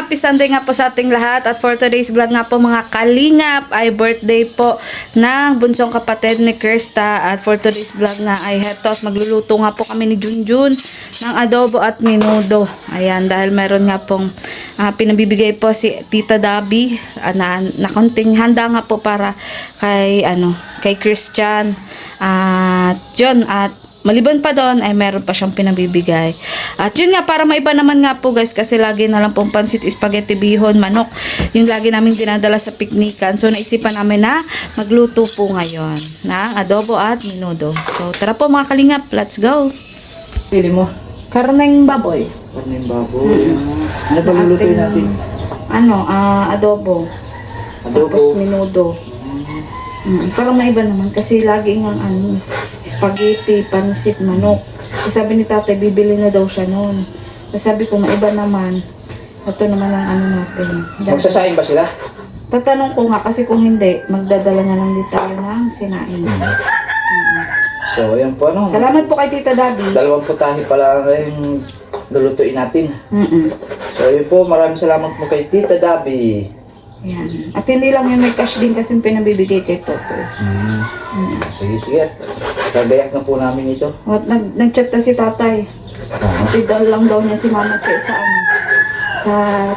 happy Sunday nga po sa ating lahat. At for today's vlog nga po mga kalingap ay birthday po ng bunsong kapatid ni Krista. At for today's vlog nga ay heto at magluluto nga po kami ni Junjun ng adobo at menudo. Ayan, dahil meron nga pong pinabibigay po si Tita Dabi na konting handa nga po para kay Christian. At yun, at maliban pa doon ay meron pa siyang pinabibigay. At yun nga, para maiba naman nga po guys, kasi lagi na lang pong pansit, spaghetti, bihon, manok, yung lagi namin dinadala sa piknikan. So naisipan namin na magluto po ngayon ng adobo at menudo. So tara po mga kalingap, let's go! Pili mo. Karneng baboy. Karneng baboy. Ano ba lulutuin natin? Adobo. Tapos menudo. Parang maiba naman kasi lagi nga spaghetti, pansit, manok. Sabi ni tatay, bibili na daw siya noon. Sabi ko, maiba naman. Ito naman ang natin. Magsasayang ba sila? Tatanong ko nga kasi kung hindi, magdadala na lang din tayo ng sinain. So, ayan po Salamat po kay Tita Dabi. 2 putahe pala ngayong lulutuin natin. So, ayun po, maraming salamat po kay Tita Dabi. Yan. At hindi lang yung may cash din kasi pinabibigay kay Toto. Sige. Kagayak na po namin ito. At nag-chat na si tatay. Tidal lang daw niya si mama kay sa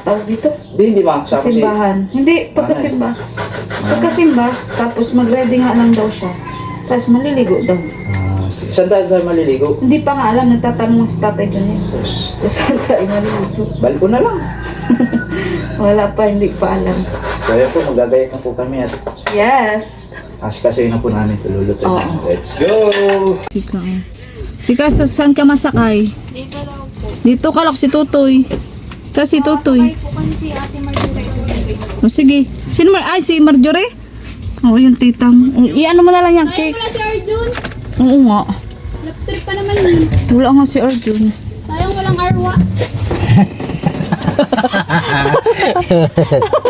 tawag dito. Hindi makasama si... Simbahan. Hindi, pagkasimba. Pagkasimba, tapos mag-ready nga lang daw siya. Tapos maliligo daw. Saan tayo maliligo? Hindi pa nga alam, nagtatanong si tatay dyan yun. Kung saan tayo maliligo. Balik ko na lang. Wala pa, hindi pa alam. So, ayan po, magagayak na po kami at... Yes! Kasi na po namin ito lulutuin. Oo. Let's go! Sika, saan ka masakay? Dito daw po. Dito kalok si Tutoy. Kasi Tutoy. Sakay po kasi si Ate Marjorie. O sige. Sino si Marjorie? Oo, yung titang. Iano mo na lang yung Sayang cake. wala si Arjun. Oo nga. Laptrip pa naman yun. Wala nga si Arjun. Sayang walang arwa.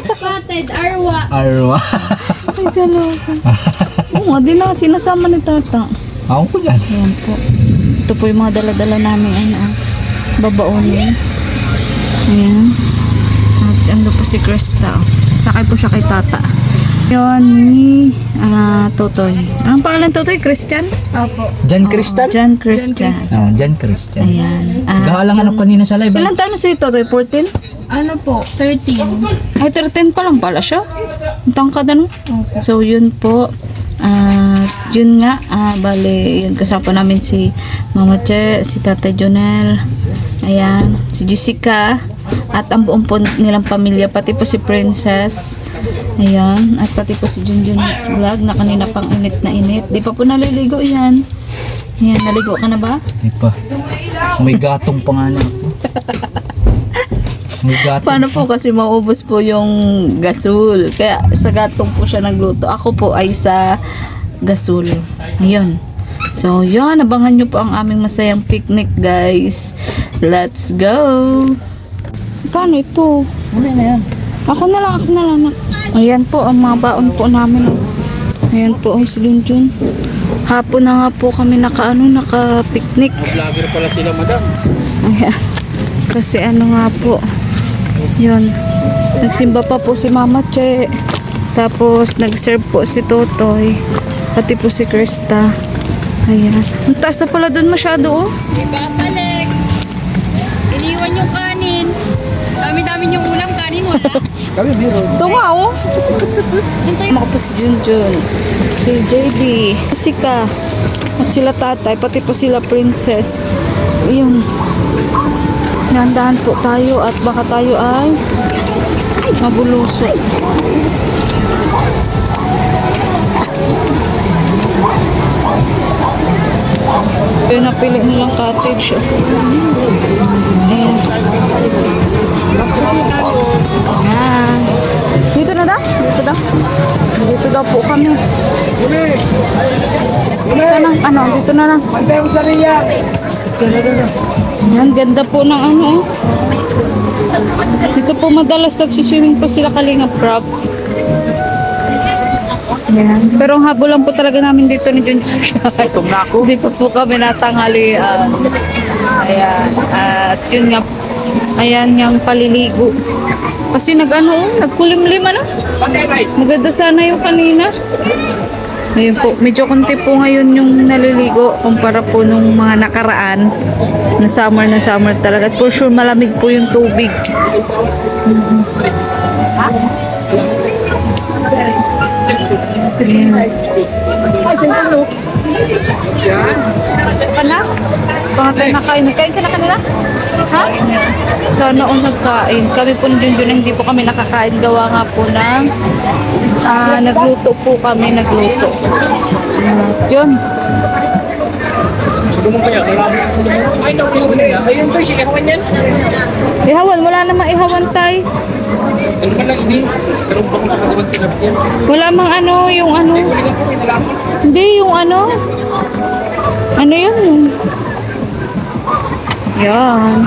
Spotted arwa. Arwa. Ay, kaloka. Oo nga, di na sinasama ni Tata. Ako po dyan. Ayan po. Ito po yung mga dala-dala namin. Babaonin. Ayan. At ando po si Krista. Sakay po siya kay Tata. Yun ni Totoy. Anong pangalan Totoy? Christian? Opo. Jan Christian? Jan Christian. Jan Christian. Ayan. Galang ano kanina sa live. Ilan taon na si Totoy? 14? Ano po? 13. Ay, 13 pa lang pala siya. Ang tangkad ano? So, yun po. Yun nga. Bale, yun kasama namin si Mama Che, si Tatay Jonel. Ayan. Si Jessica. At ang buong po nilang pamilya. Pati po si Princess. Ayan. At pati po si Junjun Mix Vlog na kanina pang init na init. Di pa po naliligo yan. Ayan. Naligo ka na ba? Di pa. May gatong pa nga na ako. May gatong. Paano po kasi maubos po yung gasol. Kaya sa gatong po siya nagluto. Ako po ay sa gasol. Ayun. So, yun. Abangan nyo po ang aming masayang picnic, guys. Let's go! Paano ito? Muli na yan. Ako na lang. Ayan po, ang mga baon po namin. Ayan po, si Lunjun. Hapon na nga po kami naka-picnic. Vlogger pala sila, madam. Ayan. Kasi nga po, yun. Nagsimba pa po si Mama Che. Tapos, nag-serve po si Totoy. Pati po si Krista. Ayan. Ang taas na pala doon masyado, oh. Ibabalik. Iniwan yung kanin. Dami-dami yung ulam. Kanin wala. Kami meron. Ito nga, oh. Mga po si Junjun, si JB, si Sika, at sila tatay, pati po sila Princess. Ayun. Nandahan po tayo at baka tayo ay mabuluso. Yung napili nilang cottage. Ayan. Ayan. Dito na daw? Dito daw po kami. Saan dito na lang. Ayan, ganda po ng Dito po madalas nagsiswimming po sila Kalingap Prab. Yan. Pero ang habol lang po talaga namin dito ni Junjun. Gutom na ako. Hindi pa po kami natanghalian. Ayan. At yun nga, Ayan, yung paliligo. Kasi nagkulimlim ano? Maganda sana yung kanina. Ayun po, medyo konti po ngayon yung naliligo kumpara po nung mga nakaraan na summer talaga. At for sure malamig po yung tubig. Kana? Baka tayo nakain. Kain ka na kanila? Ha? Sana o nagkain. Kami po din hindi po kami nakakain. Gawa nga po ng nagluto po kami. Yun. Ihawan. Wala namang ihawan tay. Wala mang yung Hindi, yung Ano yun? Yan.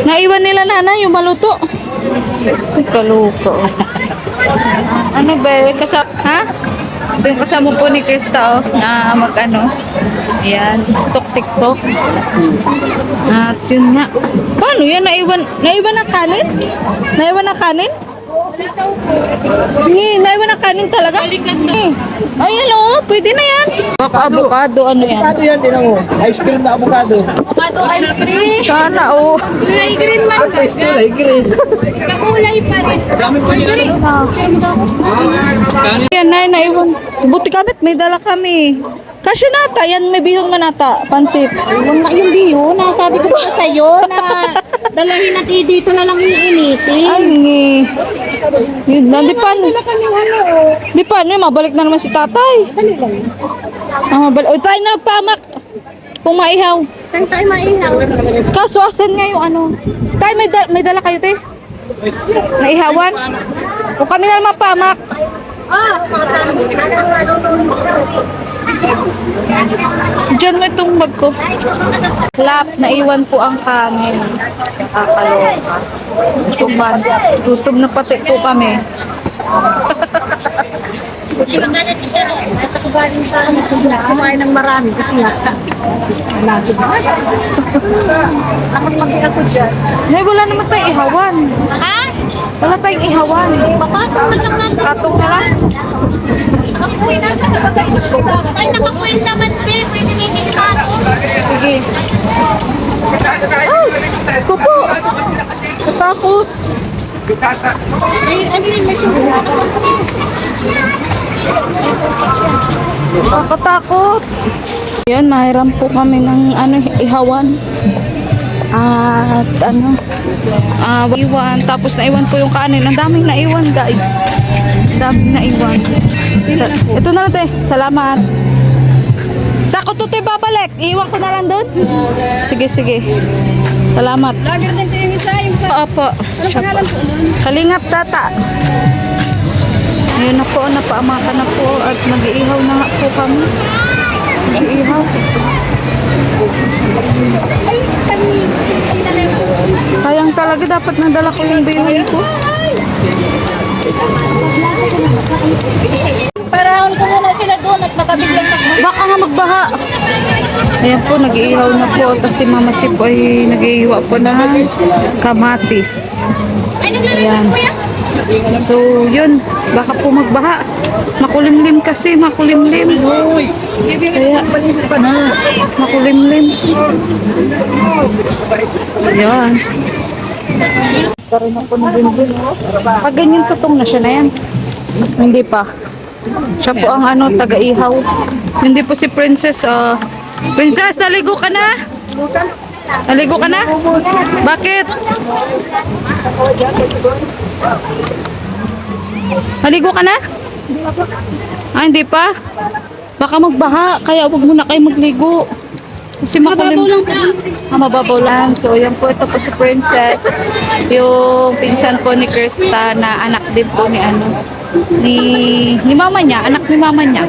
Naiwan nila nana yung maluto. Kaluto. Ano ba? Ha? Ito yung kasama po ni Krista na Ayan. TikTok. At yun nga. Paano yan? Naiwan na kanin? Naiwan na kanin? Naiwan na kanin talaga? Ayan pwede na yan. Avocado, ano yan? Avocado yan, tinan mo. Ice cream na avocado. Avocado ice cream. Sana Kulay green man. Ice cream, ay green. Kulay pa rin. Green. Yan na, naiwan. Buti kamit, may dala kami. Kasi nata, yan may bihon manata, pansit. Yung biyo, nasabi ko pa sa'yo na dalahin natin dito na lang iinitin. Ay, yun na, di pa, Wala kanyang di pa, mabalik na naman si tatay. dali lang. Mabalik. O, tayo na nagpamak. Kung maihaw. Saan tayo mainang? Kaso, asan nga yung Tay, may dala kayo, te? Naihawan? O kami na naman pamak. Diyan mo itong bag ko. Lap, naiwan po ang kanin. Nakakaloka. Tuman. Gutom na pati po kami. Kumain ng marami kasi nga sa natin. Ako mag-iasod dyan. Nay, wala naman tayong ihawan. Ha? Wala tayong ihawan. Papatong na lang natin. Katong na lang. Uy, nasa na ba kayo? Ay, nakapuin naman, babe. Pwede nito ako. Sige. Ay! Diyos po. Natakot. Ay, ano yun, may suha. Nakatakot. Yan, mahiram po kami ng ihawan. At iwan. Tapos naiwan po yung kanin. Ang daming naiwan, guys. Ang daming naiwan. Ito na lang, te. Salamat. Sako to, te, babalik. Iiwan ko na lang doon. Sige. Salamat. Lager din yung isa. Opo. Kalingap tata. Ayun na po, napaamakan na po at mag-iihaw na nga po kami. Mag-iihaw. Sayang talaga, dapat nadala ko yung bihon ko. Parahon ko muna sila doon at makabiglang Baka nga magbaha. Ayan po, nag-iihaw na po. Tapos si Mama Chip ay nag-iiwa po ng kamatis. Ayan. So, yun. Baka po magbaha. Makulimlim kasi, makulimlim. Kaya, makulimlim. Ayan. Karoon ako na din. Pag ganyan tutong na siya na yan. Hindi pa. Siya po ang taga-ihaw. Hindi po si Princess. Princess, naligo ka na? Naligo ka na? Bakit? Naligo ka na? Hindi pa? Baka magbaha, kaya huwag muna kayo magligo. Kasi makulim. Mababaw lang. So, yan po. Ito po si Princess. Yung pinsan po ni Krista na anak din po ni mama niya. Anak ni mama niya.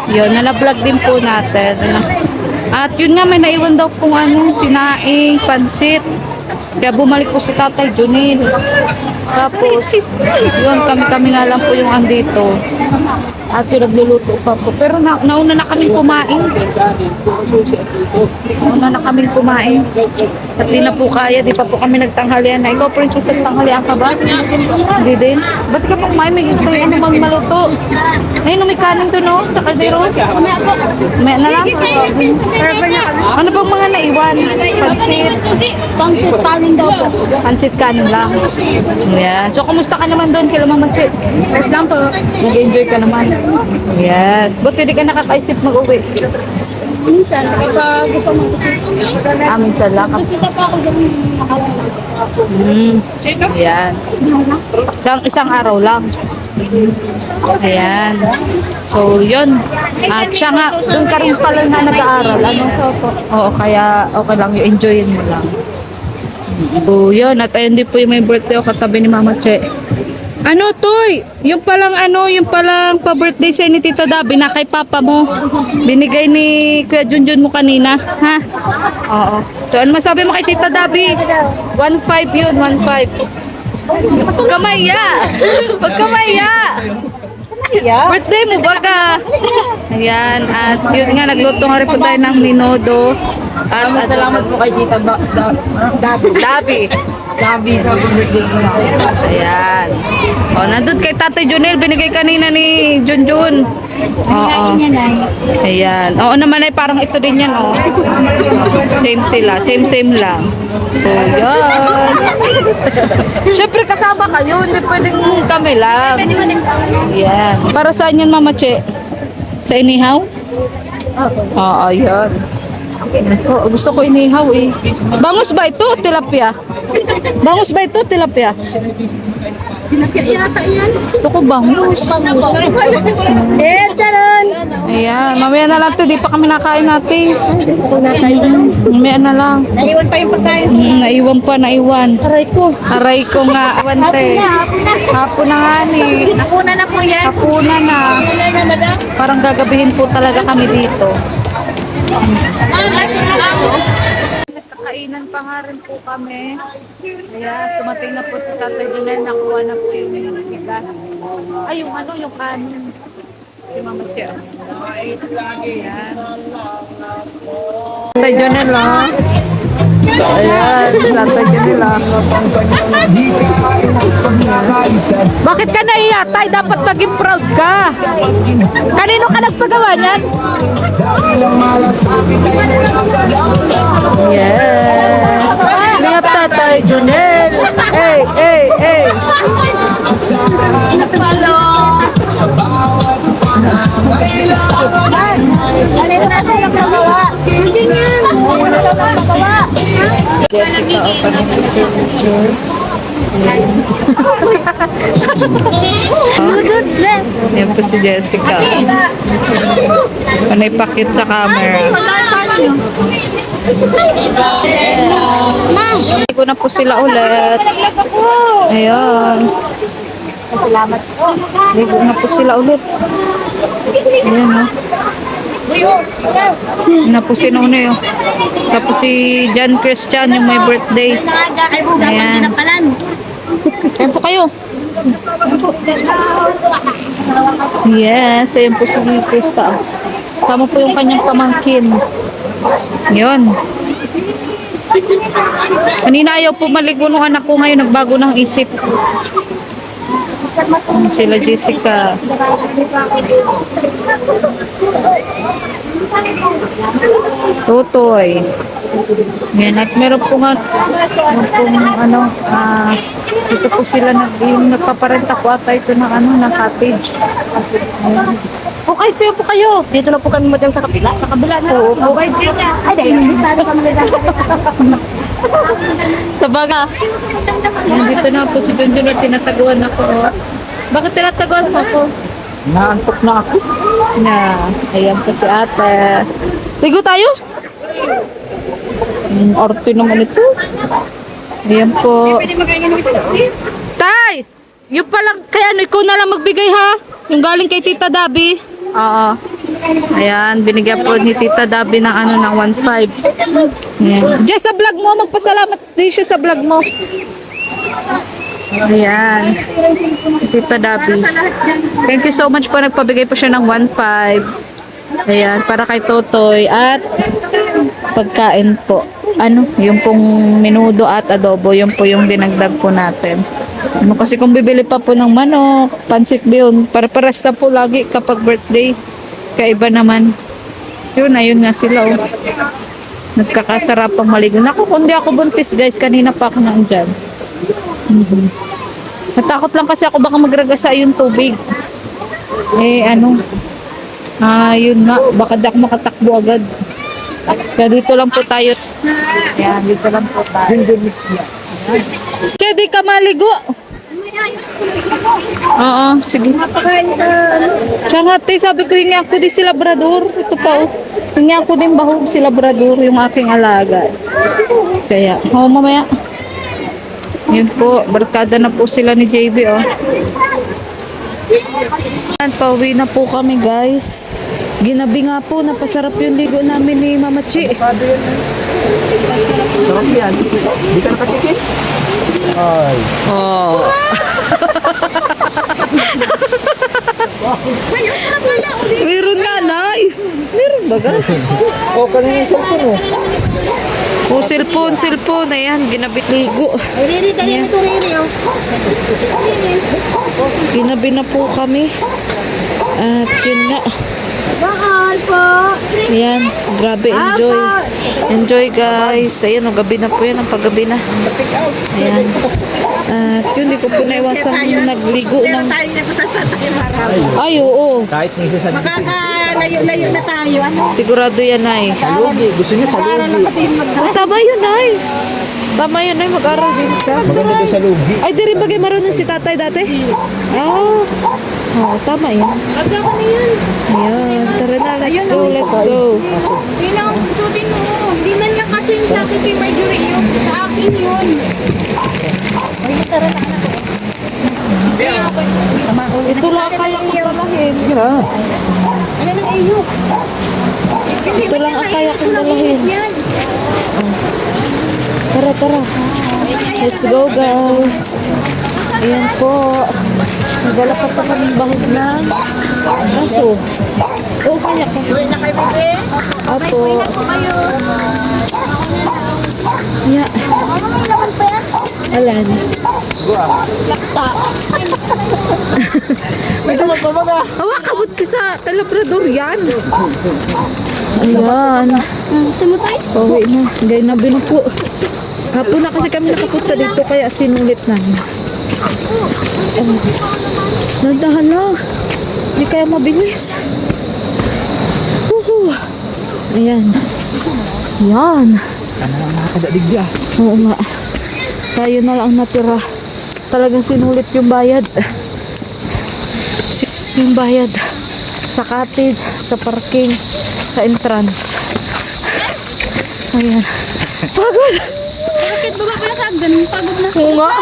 Yun, nalablog din po natin. At yun nga, may naiwan daw kung sinaing, pansit. Kaya bumalik po si Tatay Junil. Tapos, yun, kami na lang po yung andito. At yung nagluluto pa po. Pero nauna na kaming kumain. Nauna na kaming kumain. At di na po kaya, di pa po kami nagtanghalian na. Ikaw, princess, nagtanghalian ka ba? Hindi din. Ba't ka pa kumain? May gusto yun naman maluto. Ayun, may kanin to, no? Sa kaldero. May na lang. Ano bang mga naiwan? Pansit. Pangkit kanin daw po. Pansit kanin lang. Ayan. So, kumusta ka naman doon kay Mama Che? First lang po. Nag-enjoy ka naman. Yes. Ba't hindi ka nakakaisip mag-uwi? Minsan, kapag gusto mo Minsan lang. Kita pa ako dyan Ayan. Isang araw lang. Ayan. So, yun. At siya nga, doon ka rin pala na nag-aaral. Ano? Oo, kaya okay lang. I-enjoyin mo lang. So, yun. At ayun din po yung may birthday o katabi ni Mama Che. Ano, Toy? Yung palang pa-birthday sa'yo ni Tita Dabi na kay Papa mo. Binigay ni Kuya Junjun mo kanina. Ha? Oo. So, ano masabi mo kay Tita Dabi? 1.5 yun, 1.5. Huwag ka maiya! Huwag ka maiya! Birthday mo baga! Ayan. At yun nga, nagluto nga rin po tayo ng minodo. At salamat po kay Tita Dabi. Dabi sa birthday ko na. Ayan. O, nandun kay Tatay Junel, binigay kanina ni Junjun. Oo. Ayan. Oo naman ay parang ito din yan, oh. Same sila. Same lang. So, yun. Siyempre kasama kayo, hindi pwedeng kami lang. Ayan. Para saan yan, Mama Che? Sa inihaw? Oo, yun. Ito, gusto ko inihaw eh. Bangus ba ito? Tilapia? Bangus ba ito? Tilapia? Tilapia yata yan. Gusto ko bangus. Ayan, mamaya na lang ito. Di pa kami nakain natin. Mamaya na lang. Naiwan pa yung pagkain. Naiwan. Aray ko nga. Awante. Hapon na nga ni. Nakuna na po yan. Hapunan na. Parang gagabihin po talaga kami dito. Nagkakainan pa nga rin po kami. Kaya tumating na po si Tatay Junel. Nakuha na po yung bigas. Ay, yung kanin. Si Mama Che. Ayan. Tatay Junel, ha? Ayan, Tatay Junel, ha? Bakit ka naiya, Tay? Dapat maging proud ka. Kanino ka nagpagawa niyan? Yes. Lihat Tatay Junel. Hey. Yan po si Jessica. Panay pakit sa camera. Hindi ko na po sila ulit. Ayun. Salamat po. Hindi ko na po sila ulit. Ayan, ha. Na po si Nonoy, oh. Tapos si John Christian, yung may birthday. Ayan. Ayan po kayo. Yes, ayan po si Krista. Tama po yung kanyang pamangkin. Yun. Kanina ayaw po maligo nung anak ko, ngayon nagbago ng isip. Sila Jessica. Tutoy. Yan, at meron po nga dito po sila yung nagpaparenta po ata ito ng cottage. Okay, tayo po kayo. Dito na po kami madam sa kabila. Sa kabila na. Oo. Okay, ay, dahil dito kami madam. Sa baga. Dito na po si Junjun at tinataguan ako. Bakit tinataguan mo ako? Naantok na ako. Ayan po si ate. Ligo tayo? Arte naman ito. Ayan po. Pwede makain ng ito. Tay! Yung palang, kaya ikaw na lang magbigay ha? Yung galing kay Tita Dabi. Oo. Ayan, binigyan po ni Tita Dabi ng ng 1.5. Ayan. Jess, sa vlog mo, magpasalamat din siya sa vlog mo. Ayan. Tita Dabi. Thank you so much po. Nagpabigay po siya ng 1.5. Ayan, para kay Totoy. At pagkain po. Ano? Yung pong menudo at adobo. Yung po yung dinagdag po natin. Ano kasi kung bibili pa po ng manok, pansit bihon, para-paras na po lagi kapag birthday. Kaiba naman. Ayun nga sila oh. Nagkakasarapang maligo. Naku, kundi ako buntis guys. Kanina pa ako nandyan. Natakot lang kasi ako baka magragasa yung tubig. Yun nga. Baka di ako makatakbo agad. Kaya dito lang po tayo. Ayan, dito lang po tayo. Kaya di ka maligo. Oo, sige. Siya nga, sabi ko, hingi ako di si Labrador. Ito pa, oh. Hingi ako din bahog si Labrador, yung aking alaga. Kaya, mamaya. Yun po, barkada na po sila ni JB, oh. Pauwi na po kami, guys. Ginabi nga po, napasarap yung ligo namin ni Mama Chi. Sarap yan. Hindi ka nakatikim? Ay. Oh. Meron nga, Nay. Meron ba, guys? Kanina yung cellphone mo. Oh, cellphone. Ayan, ginabit ligo. Ayan. Ginabi na po kami. At yun nga. Bakal po. Ayan, grabe, enjoy. Enjoy guys. Ayan, gabi na po yan, ang paggabi na. Ayan. At yun, di ko po naiwasang nagligo ng... Tayo na kung saan tayo marami. Ay, oo. Kahit may isa sa Makakalayo-layo na tayo. Ano? Sigurado yan, Nay. Salugi. Gusto niyo salugi. Oh, tama yun, Nay. Tama yun, Nay. Mag-aral din siya. Maganda din sa lugi. Ay, di rin bagay marunong si tatay dati? Oo. Tama yun. Agad ko na yun. Ayan, tara na. Let's go. Yun ang susutin mo. Hindi man niya kasi yung sa akin kay Marjorie yun. Sa akin yun. Ito lang kaya ko dalahin. Ano ng iyo? Ito lang ang kaya kong dalahin. Yan. Tara. Let's go, guys. Ayan po. Nagdala pa pa kaming bahog ng aso. Oh, kaya ko. Na kayo bebe? Apo. Ako kayo. Yeah. May laman pa yan. Alan. May naman pa mga. Kabot ka sa Labrador yan. Ayan. Sumutay. Pauwi na. Gaya na binupo. Hapon na kasi kami nakapunta dito kaya sinulit namin. Nandahan na. Hindi kaya mabilis. Woohoo. Ayan. Yan. Ano lang nakakadadig dyan? Oo nga. Tayo na lang natira. Talagang sinulit yung bayad. Yung bayad. Sa cottage, sa parking, sa entrance. Ayan. Pagod. Bakit baba pa na sa agdan? Pagod na. Oo nga.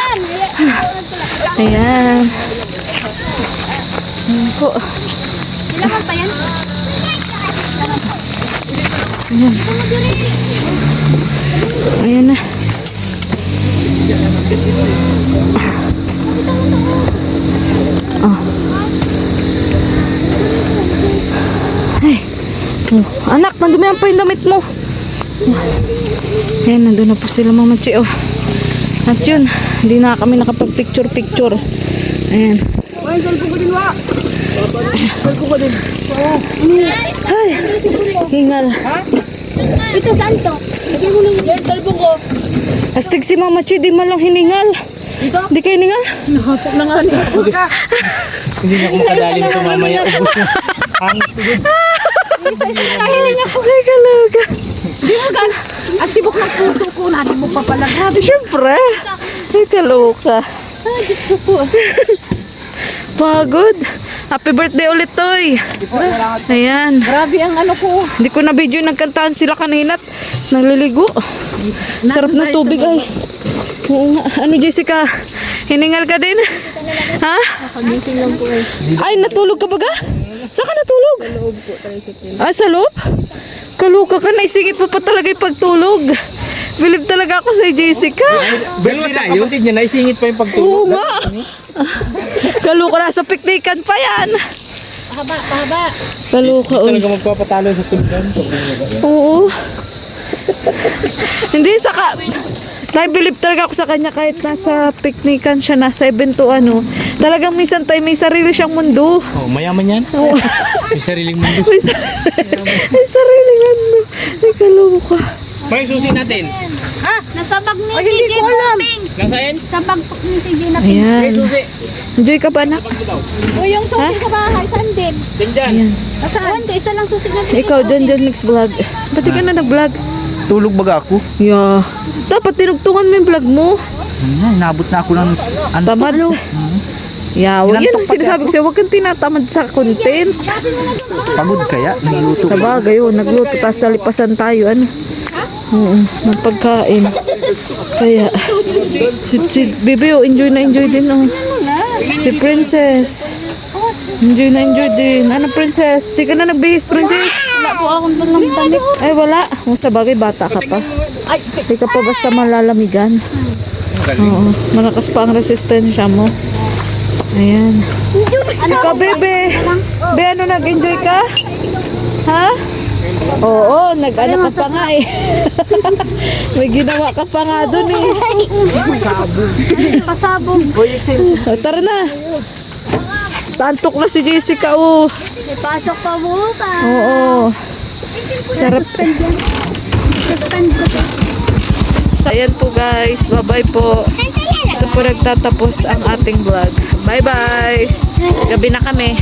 Ayan. Ayan po. May laman pa yan. Ayan na. Ay. Anak, mandumihan pa yung damit mo. Ayan, nandun na po sila Mama Chi. At yun, hindi na kami nakapag-picture. Ayan. Ay, salpo ko din wa. Ay, hingal. Ito saan to? Lagyan mo lang yan. Salbo ko. Astig si Mama Chi, di man lang hiningal. Di kayo hiningal? Nakapag na nga niya. Hindi na ako makadali nito mamaya. Ubus na. Hangis ko dun. Isa-isa na hiling ako. Ay, kalaga. Di mo gan. Ang tibok ng puso ko. Natin mo pa pala. Grabe. Siyempre. Ay, kaloka. Ay, Diyos ko po. Pagod. Happy birthday ulit, Toy. Ayan. Grabe ang ano ko. Hindi ko na video nagkantahan sila kanina at nagliligo. Sarap na tubig ay. Oo nga. Ano, Jessica? Hiningal ka din? Ha? Pagising lang po eh. Ay, natulog ka ba ga? Saan ka natulog? Sa loob po. Sa loob? Kaluka ka, naisingit mo pa talaga yung pagtulog. Believe talaga ako sa Jessica. Dalawa tayo? Kapatid niya, naisingit pa yung Oo pagtulog. nga. Kaluka na sa piknikan pa yan. Pahaba. Kaluka, uy. Talaga magpapatalo sa tulugan. Oo. Hindi, saka... Nai-believe talaga ako sa kanya kahit nasa piknikan siya, nasa evento ano. Talagang minsan tayo may sarili siyang mundo. Oh, mayaman yan. Oo. May sariling mundo. May sariling mundo. Ay, kaluka. May susi natin. Nasa bag ni si Jay Pumping. Nasaan? Sa bag ni si Jay na Ayan. Susi. Enjoy ka ba, anak? O yung susi sa bahay, saan din? Dyan. Saan? Isa lang susi na. Ikaw, dyan, mix vlog. Ba't di ka na nag-vlog? Tulog baga ako. Yeah. Dapat tinugtungan mo yung vlog mo. Nabot na ako ng Tamad. Yeah, yan ang sinasabi ko sa'yo. Huwag kang tinatamad sa content. Pagod kaya. Nagluto. Sa bagay, nagluto, tapos salipasan tayo. Ano? Oo, ng pagkain. Kaya, si Bebe, enjoy na enjoy din. Oh. Si Princess. Enjoy na enjoy din. Ano, Princess? Di ka na nagbihis, Princess? Wala po akong dalang damit. Ay, wala. Sa bagay, bata ka pa. Di ka pa basta malalamigan. Oo, malakas pa ang resistensya mo. Ayan. Ikaw, Bebe. Be, ano, nag-enjoy ka? Ha? Oo, nag-ano ka pa nga eh. May ginawa ka pa nga dun eh. Pasabog. Tara na. Tantok na si Jessica, oh. May pasok pa bukas. Oo. Sarap. Suspend ko. Ayan po guys. Bye-bye po. Ito po nagtatapos ang ating vlog. Bye-bye. Gabi na kami.